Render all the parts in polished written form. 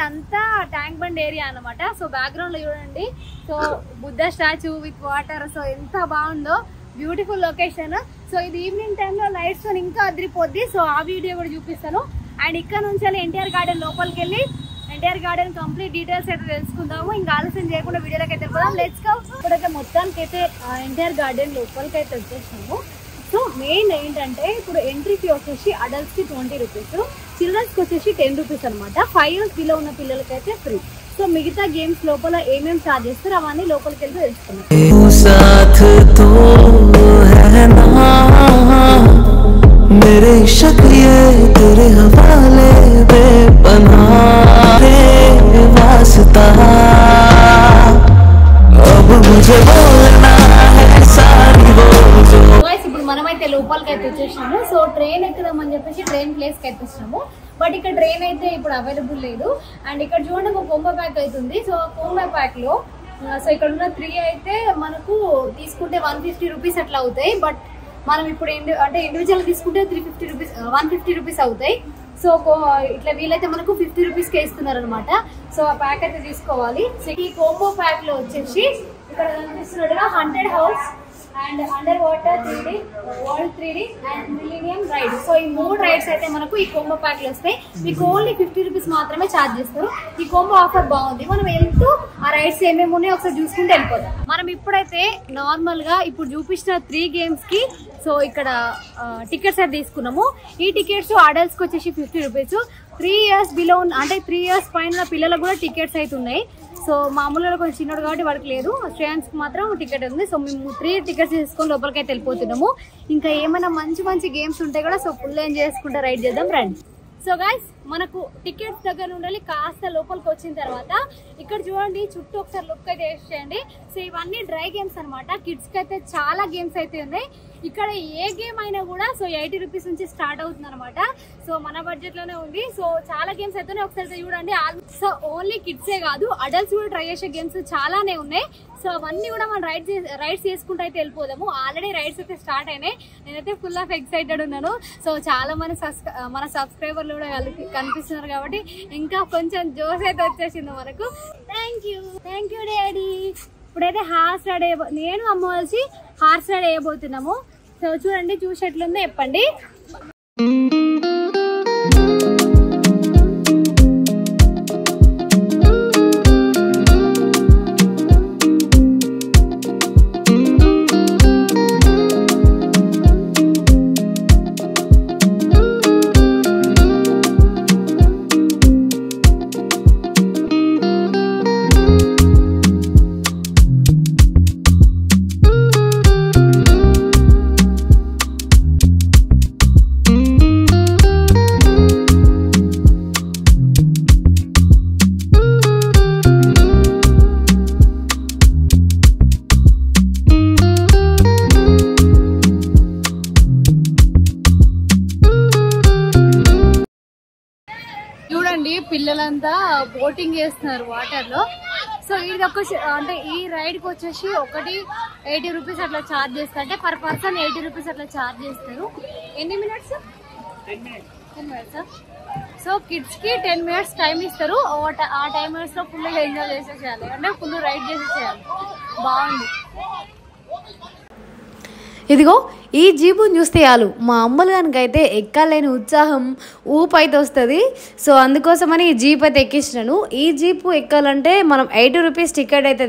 ఇదంతా tank bund area అన్నమాట. So background లో చూడండి, so Buddha statue with water, so ఎంత బాగుందో, బ్యూటిఫుల్ లొకేషన్. సో ఇది ఈవినింగ్ టైంలో లైట్స్ తో ఇంకా అదిరిపోద్ది. సో ఆ వీడియో కూడా చూపిస్తాను. అండ్ ఇక్కడ నుంచి ఎన్టీఆర్ గార్డెన్ లోపలికి వెళ్ళి ఎన్టీఆర్ గార్డెన్ కంప్లీట్ డీటెయిల్స్ అయితే తెలుసుకుందాము. ఇంకా ఆలస్యం చేయకుండా వీడియోలోకి అయితే వెళ్ళిపోదాం. Let's go. ఇప్పుడైతే మొత్తానికి అయితే ఎన్టీఆర్ గార్డెన్ లోపలికి అయితే వచ్చేసాము. సో మెయిన్ ఏంటంటే ఇప్పుడు ఎంట్రీ ఫీ వచ్చేసి అడల్ట్స్ కి 20 రూపీస్, చిల్డ్రన్స్ కి వచ్చేసి 10 రూపీస్ అనమాట. 5 years బిలో ఉన్న పిల్లలకైతే ఫ్రీ. సో మిగతా గేమ్స్ లోపల ఏమేమి చార్జ్ చేస్తారు అవన్నీ లోపలికి వెళ్ళి తెలుసుకున్నాం. ఇప్పుడు మనమైతే లోపలికి అయితే వచ్చేసాము. సో ట్రైన్ ఎక్కుదామని చెప్పేసి ట్రైన్ ప్లేస్ కి అయితే వచ్చాము. బట్ ఇక్కడ ట్రైన్ అయితే ఇప్పుడు అవైలబుల్ లేదు. అండ్ ఇక్కడ చూడండి ఒక కోంబో ప్యాక్ అవుతుంది. సో కోంబో ప్యాక్ లో సో ఇక్కడ ఉన్న 3 అయితే మనకు తీసుకుంటే 150 రూపీస్ అట్లా అవుతాయి. బట్ మనం ఇప్పుడు అంటే ఇండివిజువల్ తీసుకుంటే 350 రూపీస్ 150 రూపీస్ అవుతాయి. సో ఇట్లా వీలైతే మనకు 50 రూపీస్కే ఇస్తున్నారు అనమాట. సో ఆ ప్యాక్ అయితే తీసుకోవాలి. సో ఈ కోంబో ప్యాక్ లో వచ్చేసి ఇక్కడ కనిపిస్తున్నట్టుగా 100 house and under water 3D, world 3D and millennium ride. So ఈ 3 రైడ్స్ అయితే మనకు ఈ కోంబో ప్యాక్ లో వస్తాయి. మీకు ఓన్లీ 50 రూపీస్ మాత్రమే ఛార్జ్ చేస్తారు. ఈ కోంబో ఆఫర్ బాగుంది. మనం వెళ్తూ ఆ రైడ్స్ ఏమేమి ఉన్నాయో ఒకసారి చూసుకుంటే వెళ్ళిపోతాం. మనం ఇప్పుడైతే నార్మల్ గా ఇప్పుడు చూపించిన 3 గేమ్స్ కి సో ఇక్కడ టికెట్స్ అయితే తీసుకున్నాము. ఈ టికెట్స్ అడల్ట్స్ కి వచ్చేసి 50 రూపీస్, 3 years బిలో అంటే 3 years పైన పిల్లలకు కూడా టికెట్స్ అయితే ఉన్నాయి. సో మామూలుగా కొంచెం చిన్నడు కాబట్టి వాడికి లేదు, స్టూడెంట్స్ కి మాత్రం టికెట్ ఉంది. సో మేము 3 టికెట్స్ తీసుకొని లోపలికి అయితే వెళ్ళిపోతున్నాము. ఇంకా ఏమైనా మంచి గేమ్స్ ఉంటాయి కూడా. సో ఫుల్ ఎంజాయ్ చేసుకుంటా రైడ్ చేద్దాం రండి. సో గైస్ మనకు టికెట్స్ దగ్గర ఉండాలి. కాస్త లోపలికి వచ్చిన తర్వాత ఇక్కడ చూడండి చుట్టూ ఒకసారి లుక్ అయితే వేసేయండి. సో ఇవన్నీ డ్రై గేమ్స్ అనమాట. కిడ్స్ కి అయితే చాలా గేమ్స్ అయితే ఉన్నాయి. ఇక్కడ ఏ గేమ్ అయినా కూడా సో 80 రూపీస్ నుంచి స్టార్ట్ అవుతుంది అనమాట. సో మన బడ్జెట్ లోనే ఉంది. సో చాలా గేమ్స్ అయితే ఒకసారి చూడండి. సో ఓన్లీ కిడ్సే కాదు అడల్ట్స్ కూడా ట్రై చేసే గేమ్స్ చాలానే ఉన్నాయి. సో అవన్నీ కూడా మనం రైడ్స్ చేసుకుంటూ అయితే వెళ్ళిపోదాము. ఆల్రెడీ రైడ్స్ అయితే స్టార్ట్ అయినాయి. నేనైతే ఫుల్ ఆఫ్ ఎక్సైటెడ్ ఉన్నాను. సో చాలా మంది మన సబ్స్క్రైబర్లు కూడా కనిపిస్తున్నారు కాబట్టి ఇంకా కొంచెం జోస్ అయితే వచ్చేసింది మనకు. Thank you daddy. ఇప్పుడైతే హార్స్ రైడ్ నేను అమ్మ కలిసి హార్స్ రైడ్ వేయబోతున్నాము. సో చూడండి, చూసి ఎట్లుందో చెప్పండి. పిల్లలంతా బోటింగ్ చేస్తున్నారు వాటర్ లో. సో ఇది ఒక అంటే ఈ రైడ్ కి వచ్చేసి ఒకటి 80 రూపీస్ అట్లా ఛార్జ్ చేస్తారు. అంటే పర్ పర్సన్ 80 రూపీస్ అట్లా ఛార్జ్ చేస్తారు. ఎన్ని మినిట్స్? 10 minutes. సో కిడ్స్ కి 10 minutes టైం ఇస్తారు. ఆ 10 minutes లో ఫుల్ ఎంజాయ్ చేసేసేయాలి, అంటే ఫుల్ రైడ్ చేసేసేయాలి. బాగుంది. ఇదిగో ఈ జీపుని చూస్తే చాలు మా అమ్మలు కనుకైతే ఎక్కాలేని ఉత్సాహం ఊపు అయితే వస్తుంది. సో అందుకోసమని ఈ జీప్ అయితే ఎక్కించినాను. ఈ జీపు ఎక్కాలంటే మనం 80 రూపీస్ టికెట్ అయితే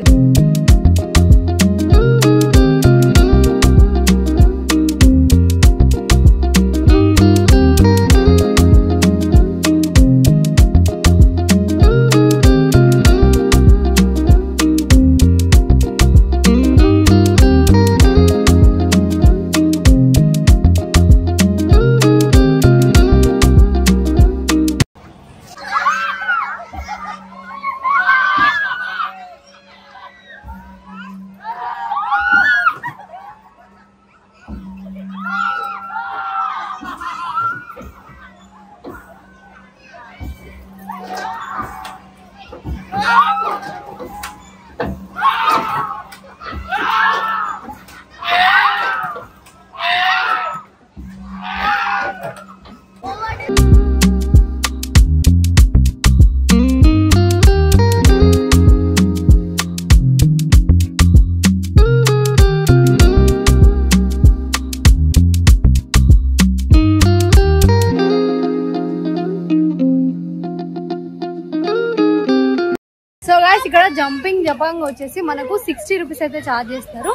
గైస్ ఇక్కడ జంపింగ్ వచ్చేసి మనకు 60 రూపీస్ అయితే ఛార్జ్ చేస్తారు.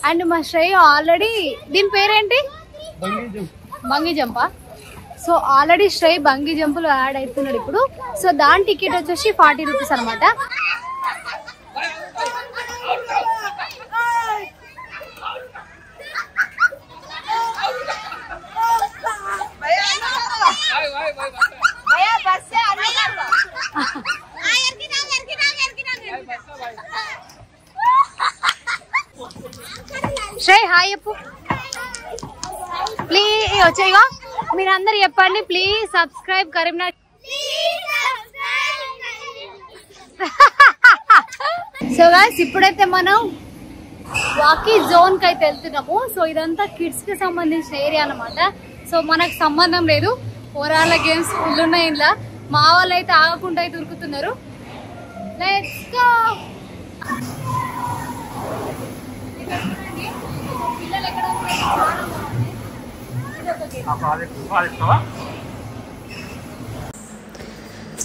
అండ్ మా శ్రేయ ఆల్రెడీ దీని పేరేంటి బంగీ జంపా. సో ఆల్రెడీ శ్రేయ బంగీ జంపులు యాడ్ అవుతున్నాడు ఇప్పుడు. సో దాని టికెట్ వచ్చేసి 40 రూపీస్ అనమాట. శ్రేయ హాయ్ చెప్పు ప్లీజ్. వచ్చేగా మీరందరు చెప్పండి please subscribe Karimnagar. So guys ఇప్పుడైతే మనం వాకీ జోన్ కి అయితే వెళ్తున్నాము. సో ఇదంతా కిడ్స్ కి సంబంధించిన ఏరియా అనమాట. సో మనకు సంబంధం లేదు, పోరాళ్ళ గేమ్స్ ఫుల్ ఉన్నాయి ఇంట్లో. మా వాళ్ళు అయితే ఆగకుండా అయితే ఉరుకుతున్నారు. Let's go. పిల్లలు ఎక్కడ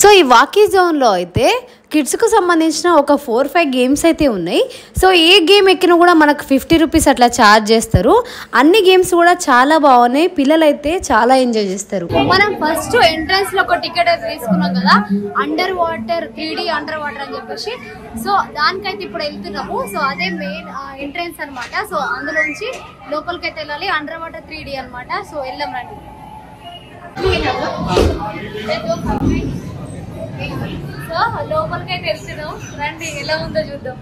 సో ఈ వాకీ జోన్లో అయితే కిడ్స్కు సంబంధించిన ఒక 4-5 గేమ్స్ అయితే ఉన్నాయి. సో ఏ గేమ్ ఎక్కినా కూడా మనకు 50 రూపీస్ అట్లా ఛార్జ్ చేస్తారు. అన్ని గేమ్స్ కూడా చాలా బాగున్నాయి, పిల్లలు అయితే చాలా ఎంజాయ్ చేస్తారు. మనం ఫస్ట్ ఎంట్రన్స్ లో ఒక టికెట్ అయితే తీసుకున్నాం కదా, under water 3D under water అని చెప్పేసి. సో దానికైతే ఇప్పుడు వెళ్తున్నాము. సో అదే మెయిన్ ఎంట్రన్స్ అనమాట. సో అందులోంచి లోపలికైతే వెళ్ళాలి. అండర్ వాటర్ 3D అనమాట. సో వెళ్దాం రండి. సో లోపలికైతే వెళ్తున్నాం రండి, ఎలా ఉందో చూద్దాం.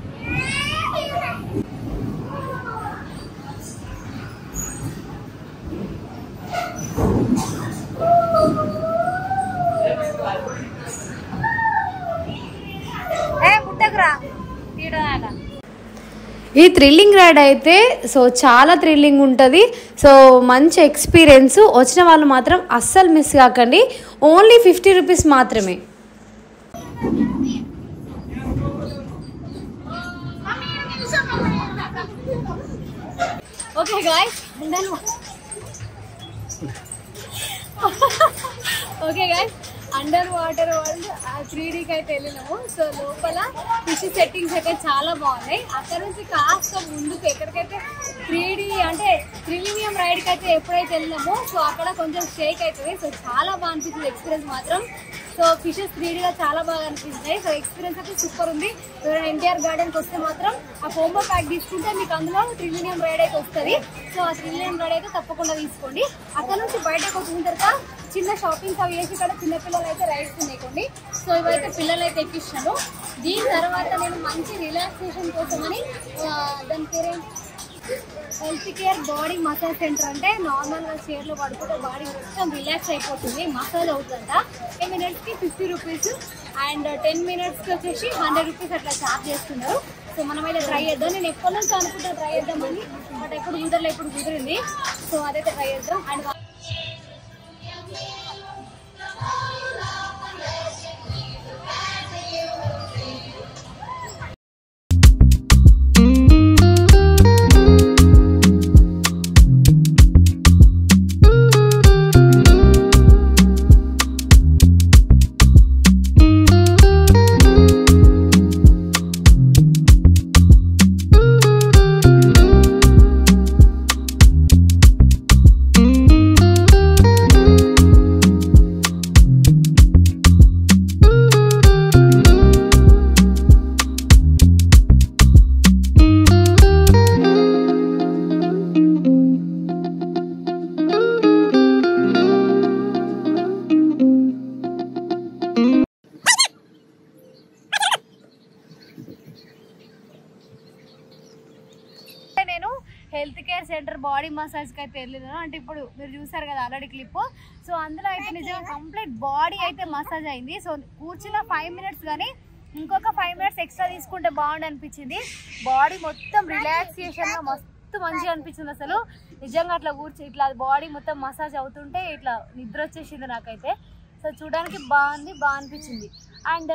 ముట్టకురా తీయడం. ఈ థ్రిల్లింగ్ రైడ్ అయితే సో చాలా థ్రిల్లింగ్ ఉంటుంది. సో మంచి ఎక్స్పీరియన్స్. వచ్చిన వాళ్ళు మాత్రం అస్సలు మిస్ కాకండి. ఓన్లీ 50 రూపీస్ మాత్రమే. Okay guys under water world 3Dకి అయితే వెళ్ళినాము. సో లోపల ఫిష్ సెట్టింగ్స్ అయితే చాలా బాగున్నాయి. అక్కడ నుంచి కాస్త ముందుకు ఎక్కడికైతే 3D అంటే థ్రిల్లింగ్ రైడ్కి అయితే ఎప్పుడైతే వెళ్ళినామో సో అక్కడ కొంచెం షేక్ అవుతుంది. సో చాలా బాగా అనిపిస్తుంది ఎక్స్పీరియన్స్ మాత్రం. సో ఫిషెస్ 3Dగా చాలా బాగా అనిపిస్తాయి. సో ఎక్స్పీరియన్స్ అయితే సూపర్ ఉంది. ఎన్టీఆర్ గార్డెన్కి వస్తే మాత్రం ఆ కోంబో ప్యాక్ తీసుకుంటే మీకు అందులో థ్రిల్లింగ్ రైడ్ అయితే వస్తుంది. సో ఆ థ్రిల్లింగ్ రైడ్ అయితే తప్పకుండా తీసుకోండి. అక్కడ నుంచి బయటకు వచ్చిన తర్వాత చిన్న షాపింగ్స్ అవి వేసి ఇక్కడ చిన్నపిల్లలు అయితే రైడ్స్ ఉన్నాయండి. సో ఇవైతే పిల్లలు అయితే ఎక్కిస్తాను. దీని తర్వాత నేను మంచి రిలాక్సేషన్ కోసమని దాని పేరేంటి health care body massage centre. అంటే నార్మల్గా చైర్లో పడుకుంటే బాడీ మొత్తం రిలాక్స్ అయిపోతుంది, మసాజ్ అవుతుందంట. 10 మినిట్స్కి 50 రూపీస్ అండ్ 10 మినిట్స్కి వచ్చేసి 100 రూపీస్ అట్లా ఛార్జ్ చేస్తున్నారు. సో మనం అయితే ట్రై చేద్దాం. నేను ఎప్పటి నుంచి అనుకుంటా ట్రై చేద్దామని, బట్ ఎప్పుడు కుదరలే, ఇప్పుడు కుదిరింది. సో అదైతే ట్రై చేద్దాం. And health care centre body మసాజ్కి అయితే వెళ్ళినాను. అంటే ఇప్పుడు మీరు చూసారు కదా ఆల్రెడీ క్లిప్. సో అందులో అయితే నిజంగా కంప్లీట్ బాడీ అయితే మసాజ్ అయింది. సో కూర్చున్న 5 మినిట్స్ కానీ ఇంకొక 5 మినిట్స్ ఎక్స్ట్రా తీసుకుంటే బాగుండి అనిపించింది. బాడీ మొత్తం రిలాక్సేషన్గా మస్తు మంచిగా అనిపించింది. అసలు నిజంగా అట్లా ఇట్లా బాడీ మొత్తం మసాజ్ అవుతుంటే ఇట్లా నిద్ర వచ్చేసింది నాకైతే. సో చూడడానికి బాగా అనిపించింది. అండ్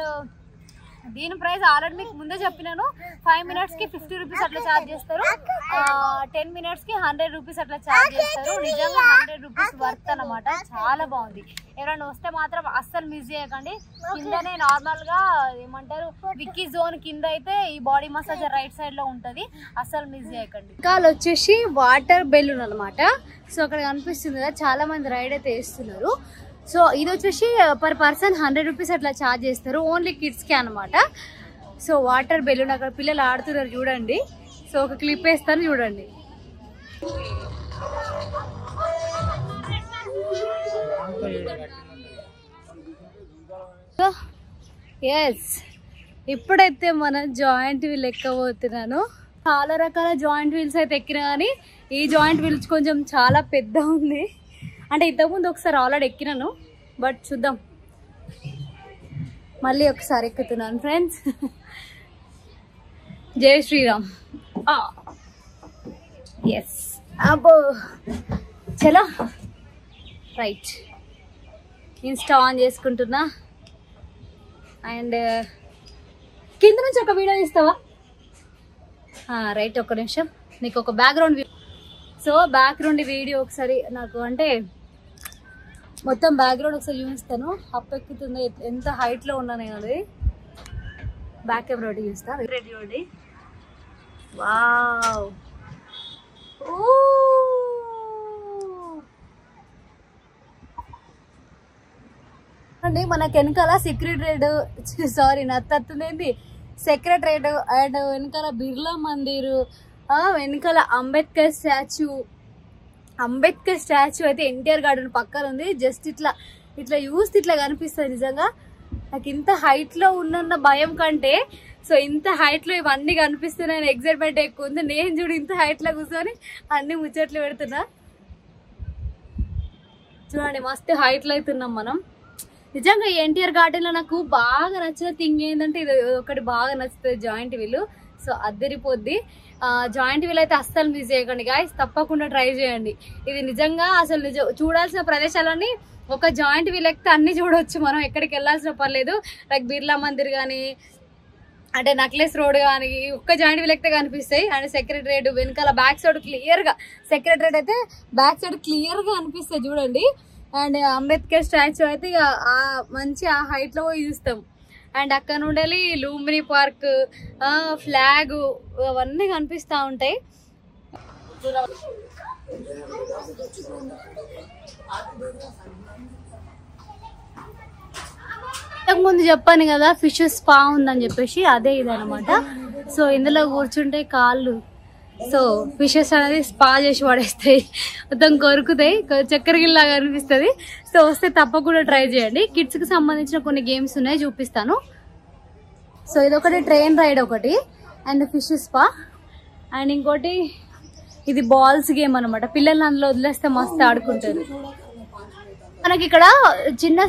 దీని ప్రైస్ ఆల్రెడీ మీకు ముందే చెప్పినాను. 5 minutes కి 50 రూపీస్ అట్లా ఛార్జ్ చేస్తారు, 10 minutes కి 100 రూపీస్ అట్లా ఛార్జ్ చేస్తారు. నిజంగా 100 రూపీస్ వర్త్ అన్నమాట. చాలా బాగుంది. ఎవరైనా వస్తే మాత్రం అస్సలు మిస్ చేయకండి. కిందనే నార్మల్ గా ఏమంటారు విక్కీ జోన్ కింద అయితే ఈ బాడీ మసాజ్ రైట్ సైడ్ లో ఉంటది, అస్సలు మిస్ చేయకండి. ఇంకా వచ్చేసి వాటర్ బెలూన్ అనమాట. సో అక్కడ కనిపిస్తుంది కదా, చాలా మంది రైడ్ అయితే వేస్తున్నారు. సో ఇది వచ్చేసి పర్ పర్సన్ 100 రూపీస్ అట్లా ఛార్జ్ చేస్తారు, ఓన్లీ కిడ్స్కి అనమాట. సో వాటర్ బెలూన్ అక్కడ పిల్లలు ఆడుతున్నారు చూడండి. సో ఒక క్లిప్ వేస్తాను చూడండి. ఎస్, ఇప్పుడైతే మనం జాయింట్ వీల్ ఎక్కబోతున్నాను. చాలా రకాల జాయింట్ వీల్స్ అయితే ఎక్కినా కానీ ఈ జాయింట్ వీల్స్ కొంచెం చాలా పెద్ద ఉంది. అంటే ఇంతకుముందు ఒకసారి ఆల్రెడీ ఎక్కినాను, బట్ చూద్దాం, మళ్ళీ ఒకసారి ఎక్కుతున్నాను ఫ్రెండ్స్. జై శ్రీరామ్. ఎస్, అబ్బో చలో రైట్. ఇన్స్టా ఆన్ చేసుకుంటున్నా. అండ్ కింద నుంచి ఒక వీడియో తీస్తావా? రైట్, ఒక్క నిమిషం, నీకు ఒక బ్యాక్గ్రౌండ్. సో బ్యాక్గ్రౌండ్ వీడియో ఒకసారి నాకు అంటే మొత్తం బ్యాక్గ్రౌండ్ ఒకసారి చూపిస్తాను. అప్ ఎక్కుతుంది, ఎంత హైట్లో ఉన్నా నేను. అది బ్యాక్ కెమెరా చూపిస్తాను. Ready ready. వావ్, అండి మనకు వెనకాల సెక్రటరేట్, సారీ నత్తుంది, సెక్రటరేట్ అండ్ వెనకాల బిర్లా మందిర్, వెనకాల అంబేద్కర్ స్టాచ్యూ అయితే ఎన్టీఆర్ గార్డెన్ పక్కన ఉంది. జస్ట్ ఇట్లా ఇట్లా చూస్తే ఇట్లా కనిపిస్తుంది. నిజంగా నాకు ఇంత హైట్ లో ఉన్న భయం కంటే సో ఇంత హైట్ లో ఇవన్నీ కనిపిస్తున్నాయని ఎగ్జైట్మెంట్ ఎక్కువ ఉంది. నేను చూడు ఇంత హైట్ లో కూర్చొని అన్ని ముచ్చట్లు పెడుతున్నా. చూడండి మస్తు హైట్ లో అవుతున్నాం మనం. నిజంగా ఈ ఎన్టీఆర్ గార్డెన్ లో నాకు బాగా నచ్చిన థింగ్ ఏంటంటే ఇది ఒకటి బాగా నచ్చుతుంది, జాయింట్ వీల్. సో అద్దరిపోద్ది. జాయింట్ వీల్ అయితే అస్సలు మిస్ చేయకండి గాయస్, తప్పకుండా ట్రై చేయండి. ఇది నిజంగా అసలు చూడాల్సిన ప్రదేశాలన్నీ ఒక జాయింట్ వీల్ ఎక్కితే అన్ని చూడవచ్చు మనం, ఎక్కడికి వెళ్ళాల్సిన పర్లేదు. లైక్ బిర్లా మందిర్ కానీ అంటే నక్లెస్ రోడ్ కానీ ఒక్క జాయింట్ వీల్ ఎక్కితే కనిపిస్తాయి. అండ్ సెక్రటరేట్ వెనకాల బ్యాక్ సైడ్ క్లియర్ గా, సెక్రటరేట్ అయితే బ్యాక్ సైడ్ క్లియర్ గా కనిపిస్తాయి చూడండి. అండ్ అంబేద్కర్ స్టాచ్యూ అయితే ఇక మంచి ఆ హైట్ లో పోయి చూస్తాం. అండ్ అక్కడ నుండి లూంబిని పార్క్, ఫ్లాగ్ అవన్నీ కనిపిస్తూ ఉంటాయి. ఇంతకుముందు చెప్పాను కదా ఫిష్ స్పా ఉందని చెప్పేసి, అదే ఇదనమాట. సో ఇందులో కూర్చుంటే కాళ్ళు సో ఫిషెస్ అనేది స్పా చేసి పడేస్తాయి, మొత్తం కొరుకుతాయి, చక్కెర గిల్లాగా అనిపిస్తుంది. సో వస్తే తప్పకుండా ట్రై చేయండి. కిడ్స్కి సంబంధించిన కొన్ని గేమ్స్ ఉన్నాయి, చూపిస్తాను. సో ఇదొకటి ట్రైన్ రైడ్ ఒకటి, అండ్ ఫిష్ స్పా, అండ్ ఇంకోటి ఇది బాల్స్ గేమ్ అనమాట. పిల్లల్ని అందులో వదిలేస్తే మస్తు ఆడుకుంటారు. మనకి ఇక్కడ చిన్న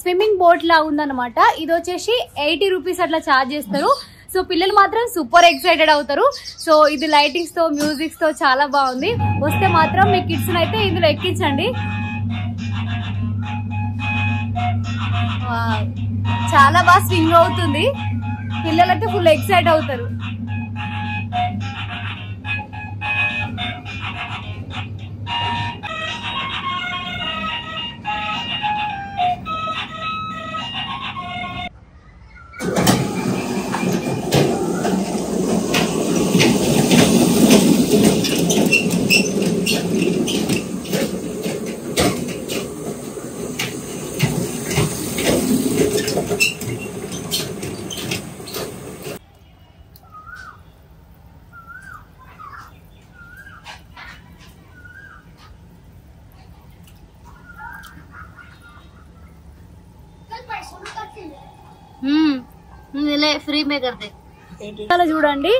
స్విమ్మింగ్ బోట్ లా ఉందన్నమాట. ఇది వచ్చేసి 80 రూపీస్ అట్లా ఛార్జ్ చేస్తారు. సో పిల్లలు మాత్రం సూపర్ ఎక్సైటెడ్ అవుతారు. సో ఇది లైటింగ్స్ తో మ్యూజిక్స్ తో చాలా బాగుంది. వస్తే మాత్రం మీ కిడ్స్ అయితే ఇందులో ఎక్కించండి. చాలా బాగా స్వింగ్ అవుతుంది, పిల్లలైతే ఫుల్ ఎక్సైట్ అవుతారు. ఫ్రీ మే కర్తే చూడండి.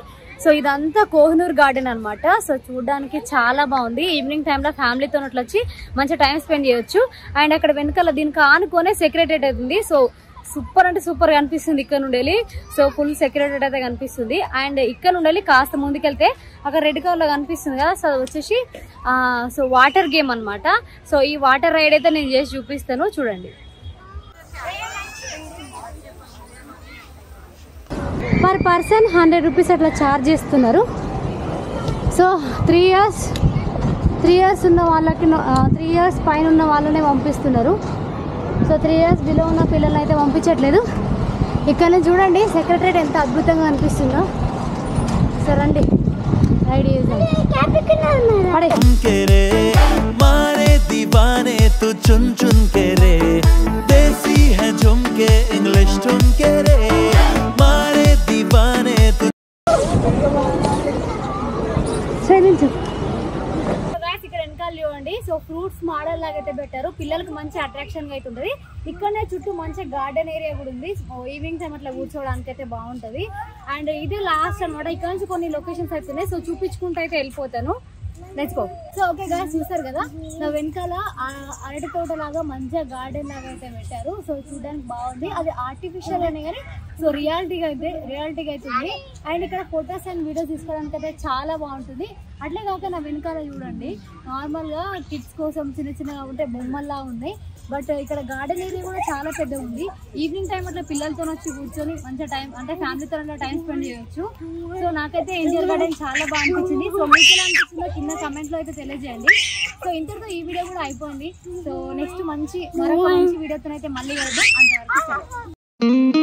సో ఇదంతా కోహినూర్ గార్డెన్ అనమాట. సో చూడడానికి చాలా బాగుంది. ఈవినింగ్ టైంలో ఫ్యామిలీతో అట్లా వచ్చి మంచి టైం స్పెండ్ చేయొచ్చు. అండ్ అక్కడ వెనకాల దీనికి ఆనుకోనే సెక్రటరేట్ అవుతుంది. సో సూపర్ అంటే సూపర్ కనిపిస్తుంది ఇక్కడ నుండి వెళ్ళి. సో ఫుల్ సెక్రటరేట్ అయితే కనిపిస్తుంది. అండ్ ఇక్కడ నుండి వెళ్ళి కాస్త ముందుకెళ్తే అక్కడ రెడ్ కలర్ లో కనిపిస్తుంది కదా, సో అది వచ్చేసి సో వాటర్ గేమ్ అనమాట. సో ఈ వాటర్ రైడ్ అయితే నేను చేసి చూపిస్తాను చూడండి. పర్ పర్సన్ 100 రూపీస్ అట్లా ఛార్జ్ చేస్తున్నారు. సో 3 ఇయర్స్ ఉన్న వాళ్ళకి 3 ఇయర్స్ పైన ఉన్న వాళ్ళనే పంపిస్తున్నారు. సో 3 ఇయర్స్ బిలో ఉన్న పిల్లల్ని అయితే పంపించట్లేదు. ఇక్కడ చూడండి సెక్రటరేట్ ఎంత అద్భుతంగా అనిపిస్తుందో. సో రండి రైడ్ చేద్దాం. मारे दीवाने तू चुन चुन के रे देसी है झुमके इंग्लिश ठुमके रे मारे दीवाने तू ఇక్కడ వెనకాల చూడండి. సో ఫ్రూట్స్ మోడల్ లాగా అయితే పెట్టారు. పిల్లలకి మంచి అట్రాక్షన్ గా అయితే ఉంటుంది. ఇక్కడనే చుట్టూ మంచి గార్డెన్ ఏరియా కూడా ఉంది. ఈవినింగ్ టైం అట్లా కూర్చోవడానికి అయితే బాగుంటది. అండ్ ఇదే లాస్ట్ అనమాట. ఇక్కడ నుంచి కొన్ని లొకేషన్స్ అయితే ఉన్నాయి. సో చూపించుకుంటూ అయితే వెళ్ళిపోతాను. Let's go. So okay guys, చూసారు కదా నా వెనకాల అరటి తోట లాగా మంచిగా గార్డెన్ లాగా అయితే పెట్టారు. సో చూడడానికి బాగుంది. అది ఆర్టిఫిషియల్ అనే కానీ సో రియాలిటీగా అయితే ఉంది. అండ్ ఇక్కడ ఫొటోస్ అండ్ వీడియోస్ తీసుకోవడానికి అయితే చాలా బాగుంటుంది. అట్లే కాక నా వెనకాల చూడండి నార్మల్గా కిడ్స్ కోసం చిన్న చిన్నగా ఉంటే బొమ్మల్లా ఉన్నాయి. బట్ ఇక్కడ గార్డెన్ ఏరియా కూడా చాలా పెద్దగా ఉంది. ఈవినింగ్ టైం అట్లా పిల్లలతో వచ్చి కూర్చొని మంచిగా టైం అంటే ఫ్యామిలీతో టైం స్పెండ్ చేయొచ్చు. సో నాకైతే ఏంజల్ గార్డెన్ చాలా బాగా అనిపించింది. సో మీకు ఎలా అనిపించిందో కింద కమెంట్లో అయితే తెలియజేయండి. సో ఇంతటితో ఈ వీడియో కూడా అయిపోయింది. సో నెక్స్ట్ మరొక మంచి వీడియోతో అయితే మళ్ళీ కలుద్దాం. అంతవరకు